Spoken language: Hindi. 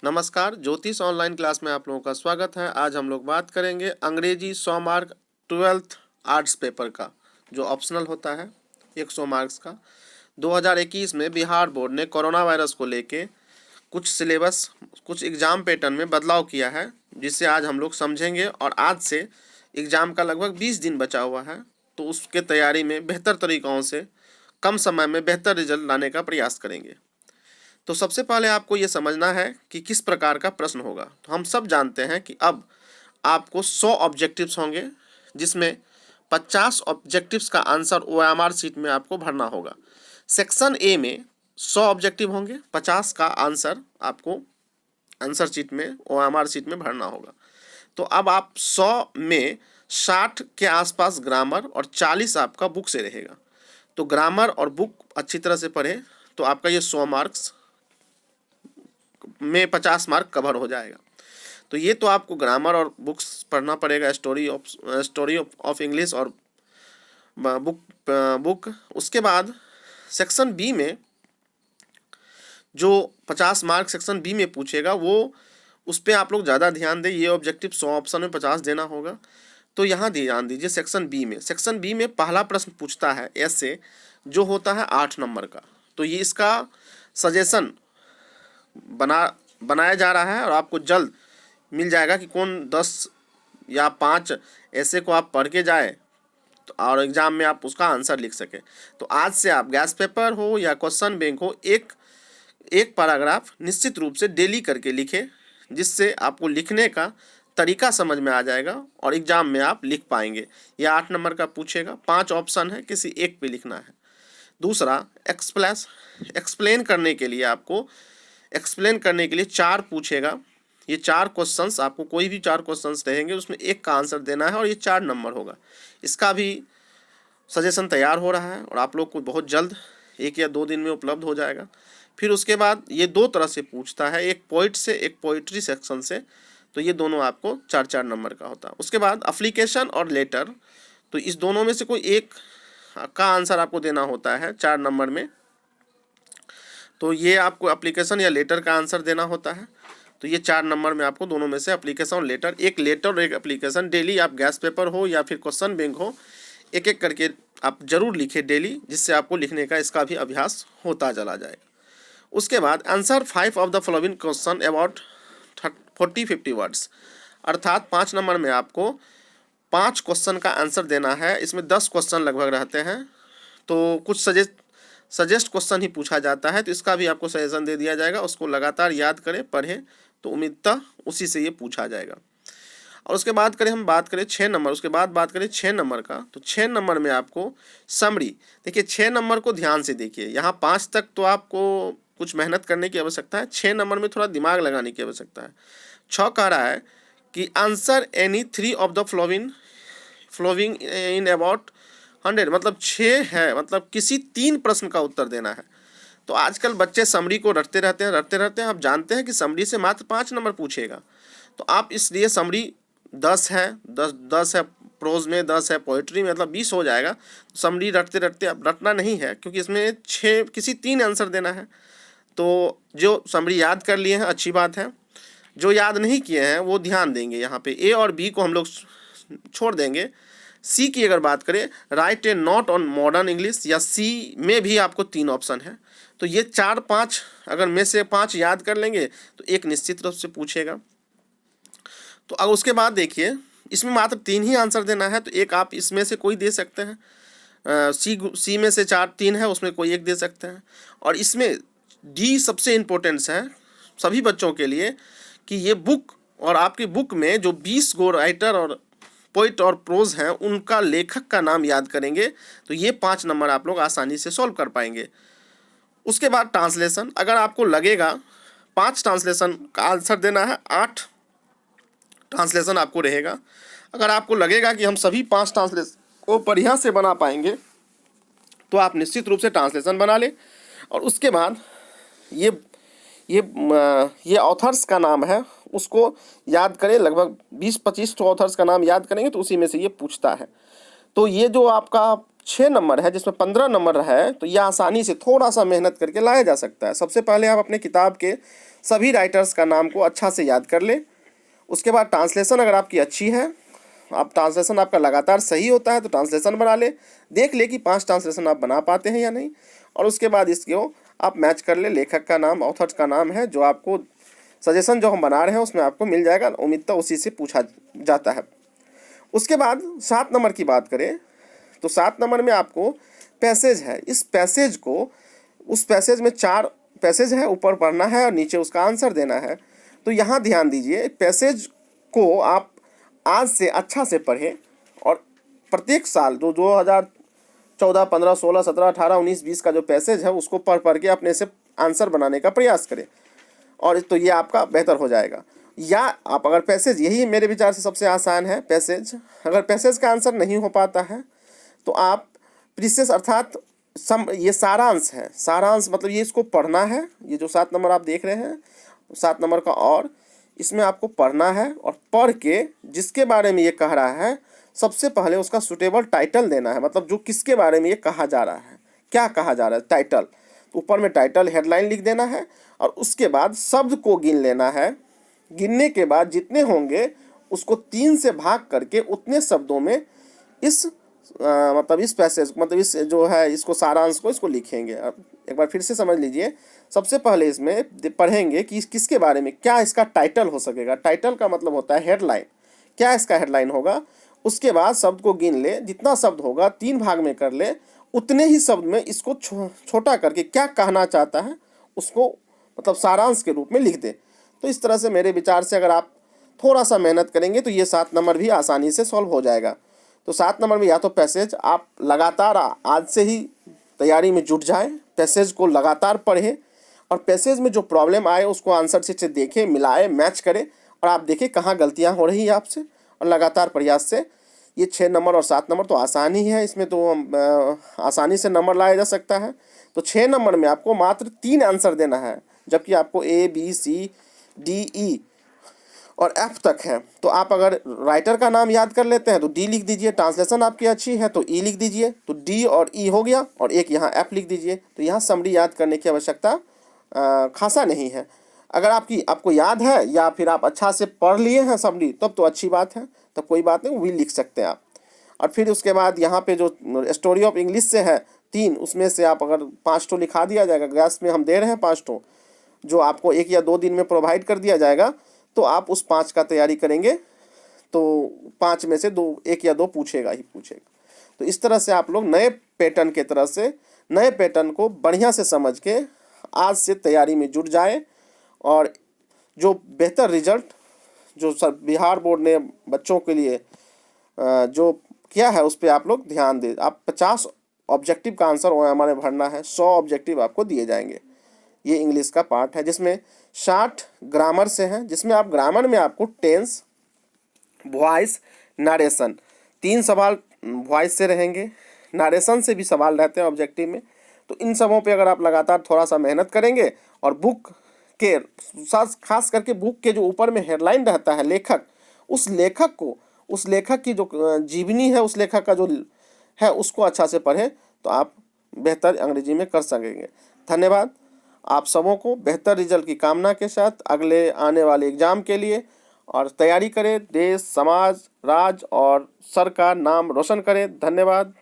नमस्कार, ज्योतिष ऑनलाइन क्लास में आप लोगों का स्वागत है। आज हम लोग बात करेंगे अंग्रेजी 100 मार्क 12th आर्ट्स पेपर का, जो ऑप्शनल होता है 100 मार्क्स का। 2021 में बिहार बोर्ड ने कोरोना वायरस को लेके कुछ सिलेबस, कुछ एग्ज़ाम पैटर्न में बदलाव किया है, जिससे आज हम लोग समझेंगे। और आज से एग्ज़ाम का लगभग 20 दिन बचा हुआ है, तो उसके तैयारी में बेहतर तरीक़ों से कम समय में बेहतर रिजल्ट लाने का प्रयास करेंगे। तो सबसे पहले आपको ये समझना है कि किस प्रकार का प्रश्न होगा। तो हम सब जानते हैं कि अब आपको 100 ऑब्जेक्टिव्स होंगे, जिसमें 50 ऑब्जेक्टिव्स का आंसर ओएमआर शीट में आपको भरना होगा। सेक्शन ए में 100 ऑब्जेक्टिव होंगे, 50 का आंसर आपको आंसर शीट में ओएमआर शीट में भरना होगा। तो अब आप 100 में 60 के आसपास ग्रामर और 40 आपका बुक से रहेगा। तो ग्रामर और बुक अच्छी तरह से पढ़े तो आपका ये 100 मार्क्स में 50 मार्क कवर हो जाएगा। तो ये तो आपको ग्रामर और बुक्स पढ़ना पड़ेगा, स्टोरी ऑफ इंग्लिश और बुक। उसके बाद सेक्शन बी में जो 50 मार्क सेक्शन बी में पूछेगा, वो उस पर आप लोग ज़्यादा ध्यान दें। ये ऑब्जेक्टिव 100 ऑप्शन में 50 देना होगा, तो यहाँ ध्यान दीजिए। सेक्शन बी में पहला प्रश्न पूछता है ऐसे, जो होता है 8 नंबर का। तो ये इसका सजेशन बनाया जा रहा है और आपको जल्द मिल जाएगा कि कौन 10 या 5 ऐसे को आप पढ़ के जाए तो और एग्ज़ाम में आप उसका आंसर लिख सके। तो आज से आप गैस पेपर हो या क्वेश्चन बैंक हो, एक पैराग्राफ निश्चित रूप से डेली करके लिखें, जिससे आपको लिखने का तरीका समझ में आ जाएगा और एग्ज़ाम में आप लिख पाएंगे। यह 8 नंबर का पूछेगा, 5 ऑप्शन है, किसी एक पे लिखना है। दूसरा, एक्सप्लेन करने के लिए 4 पूछेगा। ये 4 क्वेश्चंस आपको, कोई भी 4 क्वेश्चंस रहेंगे, उसमें एक का आंसर देना है और ये 4 नंबर होगा। इसका भी सजेशन तैयार हो रहा है और आप लोग को बहुत जल्द 1 या 2 दिन में उपलब्ध हो जाएगा। फिर उसके बाद ये 2 तरह से पूछता है, एक पोइट से, एक पोइट्री सेक्शन से। तो ये दोनों आपको 4-4 नंबर का होता है। उसके बाद एप्लीकेशन और लेटर, तो इस दोनों में से कोई एक का आंसर आपको देना होता है 4 नंबर में। तो ये आपको एप्लीकेशन या लेटर का आंसर देना होता है। तो ये 4 नंबर में आपको दोनों में से एप्लीकेशन और लेटर, एक लेटर और एक एप्लीकेशन, डेली आप गैस पेपर हो या फिर क्वेश्चन बैंक हो, एक एक करके आप जरूर लिखें डेली, जिससे आपको लिखने का इसका भी अभ्यास होता चला जाएगा। उसके बाद answer 5 of the following question about 40-50 words, अर्थात 5 नंबर में आपको 5 क्वेश्चन का आंसर देना है। इसमें 10 क्वेश्चन लगभग रहते हैं, तो कुछ सजेस्ट क्वेश्चन ही पूछा जाता है, तो इसका भी आपको सजेशन दे दिया जाएगा। उसको लगातार याद करें, पढ़ें, तो उम्मीदतः उसी से ये पूछा जाएगा। और उसके बाद हम बात करें 6 नंबर, उसके बाद बात करें 6 नंबर का। तो 6 नंबर में आपको समरी, देखिए 6 नंबर को ध्यान से देखिए। यहाँ 5 तक तो आपको कुछ मेहनत करने की आवश्यकता है, 6 नंबर में थोड़ा दिमाग लगाने की आवश्यकता है। 6 कह रहा है कि answer any 3 of the following in about 100, मतलब 6 है, मतलब किसी 3 प्रश्न का उत्तर देना है। तो आजकल बच्चे समरी को रटते रहते हैं। आप जानते हैं कि समरी से मात्र 5 नंबर पूछेगा, तो आप इसलिए समरी 10 है, 10 है प्रोज में, 10 है पोइट्री में, मतलब 20 हो जाएगा। समरी रटते अब रटना नहीं है, क्योंकि इसमें 6 किसी 3 आंसर देना है। तो जो समरी याद कर लिए हैं अच्छी बात है, जो याद नहीं किए हैं वो ध्यान देंगे। यहाँ पे ए और बी को हम लोग छोड़ देंगे। सी की अगर बात करें, right A note on modern English, या सी में भी आपको 3 ऑप्शन है। तो ये 4-5 अगर में से 5 याद कर लेंगे तो एक निश्चित रूप से पूछेगा। तो अब उसके बाद देखिए, इसमें मात्र 3 ही आंसर देना है, तो एक आप इसमें से कोई दे सकते हैं। सी में से 3 है, उसमें कोई एक दे सकते हैं। और इसमें डी सबसे इम्पोर्टेंस है सभी बच्चों के लिए, कि ये बुक और आपकी बुक में जो 20 गो राइटर और पोइट और प्रोज हैं, उनका लेखक का नाम याद करेंगे, तो ये 5 नंबर आप लोग आसानी से सॉल्व कर पाएंगे। उसके बाद ट्रांसलेशन, अगर आपको लगेगा 5 ट्रांसलेशन का आंसर देना है, 8 ट्रांसलेशन आपको रहेगा। अगर आपको लगेगा कि हम सभी 5 ट्रांसलेशन को बढ़िया से बना पाएंगे, तो आप निश्चित रूप से ट्रांसलेशन बना लें। और उसके बाद ये ऑथर्स का नाम है, उसको याद करें। लगभग 20-25 ऑथर्स का नाम याद करेंगे तो उसी में से ये पूछता है। तो ये जो आपका 6 नंबर है जिसमें 15 नंबर है, तो यह आसानी से थोड़ा सा मेहनत करके लाया जा सकता है। सबसे पहले आप अपने किताब के सभी राइटर्स का नाम को अच्छा से याद कर ले। उसके बाद ट्रांसलेशन अगर आपकी अच्छी है, आप ट्रांसलेशन आपका लगातार सही होता है तो ट्रांसलेशन बना ले, देख ले कि 5 ट्रांसलेशन आप बना पाते हैं या नहीं। और उसके बाद इसको आप मैच कर ले, लेखक का नाम, ऑथर्स का नाम है जो आपको सजेशन जो हम बना रहे हैं उसमें आपको मिल जाएगा, उम्मीद उसी से पूछा जाता है। उसके बाद 7 नंबर की बात करें तो 7 नंबर में आपको पैसेज है। इस पैसेज को, उस पैसेज में 4 पैसेज है, ऊपर पढ़ना है और नीचे उसका आंसर देना है। तो यहाँ ध्यान दीजिए, पैसेज को आप आज से अच्छा से पढ़ें और प्रत्येक साल जो 2014, 15, 16, 17, 18, 19, 20 का जो पैसेज है उसको पढ़ पढ़ के अपने से आंसर बनाने का प्रयास करें, और तो ये आपका बेहतर हो जाएगा। या आप अगर पैसेज, यही मेरे विचार से सबसे आसान है पैसेज, अगर पैसेज का आंसर नहीं हो पाता है तो आप प्रीसेस अर्थात ये सारांश है, सारांश मतलब ये इसको पढ़ना है। ये जो 7 नंबर आप देख रहे हैं 7 नंबर का, और इसमें आपको पढ़ना है और पढ़ के जिसके बारे में ये कह रहा है सबसे पहले उसका सुटेबल टाइटल देना है, मतलब जो किसके बारे में ये कहा जा रहा है, क्या कहा जा रहा है, टाइटल। तो ऊपर में टाइटल हेडलाइन लिख देना है और उसके बाद शब्द को गिन लेना है। गिनने के बाद जितने होंगे उसको 3 से भाग करके उतने शब्दों में इस मतलब इस पैसेज, मतलब इस जो है इसको सारांश को इसको लिखेंगे। अब एक बार फिर से समझ लीजिए, सबसे पहले इसमें पढ़ेंगे कि किसके बारे में, क्या इसका टाइटल हो सकेगा। टाइटल का मतलब होता है हेडलाइन, क्या इसका हेडलाइन होगा। उसके बाद शब्द को गिन ले, जितना शब्द होगा 3 भाग में कर ले, उतने ही शब्द में इसको छोटा करके क्या कहना चाहता है उसको मतलब सारांश के रूप में लिख दे। तो इस तरह से मेरे विचार से अगर आप थोड़ा सा मेहनत करेंगे तो ये 7 नंबर भी आसानी से सॉल्व हो जाएगा। तो 7 नंबर में या तो पैसेज आप लगातार आज से ही तैयारी में जुट जाएं, पैसेज को लगातार पढ़ें और पैसेज में जो प्रॉब्लम आए उसको आंसर से देखें, मिलाएं, मैच करें और आप देखें कहाँ गलतियाँ हो रही है आपसे, और लगातार प्रयास से ये 6 नंबर और 7 नंबर तो आसान ही है, इसमें तो आसानी से नंबर लाया जा सकता है। तो 6 नंबर में आपको मात्र 3 आंसर देना है, जबकि आपको A, B, C, D, E और F तक है। तो आप अगर राइटर का नाम याद कर लेते हैं तो D लिख दीजिए, ट्रांसलेशन आपकी अच्छी है तो E लिख दीजिए, तो D और E हो गया, और एक यहाँ F लिख दीजिए। तो यहाँ समरी याद करने की आवश्यकता खासा नहीं है। अगर आपको याद है या फिर आप अच्छा से पढ़ लिए हैं समरी, तब तो अच्छी बात है, तब कोई बात नहीं, वही लिख सकते हैं आप। और फिर उसके बाद यहाँ पे जो स्टोरी ऑफ इंग्लिश से है 3, उसमें से आप अगर 5 ठो लिखा दिया जाएगा, गैस में हम दे रहे हैं 5 ठो, जो आपको 1 या 2 दिन में प्रोवाइड कर दिया जाएगा, तो आप उस 5 का तैयारी करेंगे तो 5 में से 1 या 2 पूछेगा ही पूछेगा। तो इस तरह से आप लोग नए पैटर्न के तरह से, नए पैटर्न को बढ़िया से समझ के आज से तैयारी में जुट जाए, और जो बेहतर रिजल्ट जो बिहार बोर्ड ने बच्चों के लिए जो किया है उस पर आप लोग ध्यान दें। आप 50 ऑब्जेक्टिव का आंसर हमारे भरना है, 100 ऑब्जेक्टिव आपको दिए जाएंगे। ये इंग्लिश का पार्ट है जिसमें 60 ग्रामर से हैं, जिसमें आप ग्रामर में आपको टेंस, वॉइस, नरेशन, 3 सवाल वॉइस से रहेंगे, नरेशन से भी सवाल रहते हैं ऑब्जेक्टिव में। तो इन सबों पे अगर आप लगातार थोड़ा सा मेहनत करेंगे और बुक के खास करके बुक के जो ऊपर में हेडलाइन रहता है लेखक, उस लेखक की जो जीवनी है, उस लेखक का जो है उसको अच्छा से पढ़ें तो आप बेहतर अंग्रेजी में कर सकेंगे। धन्यवाद। आप सबों को बेहतर रिजल्ट की कामना के साथ अगले आने वाले एग्ज़ाम के लिए, और तैयारी करें, देश, समाज, राज्य और सर का नाम रोशन करें। धन्यवाद।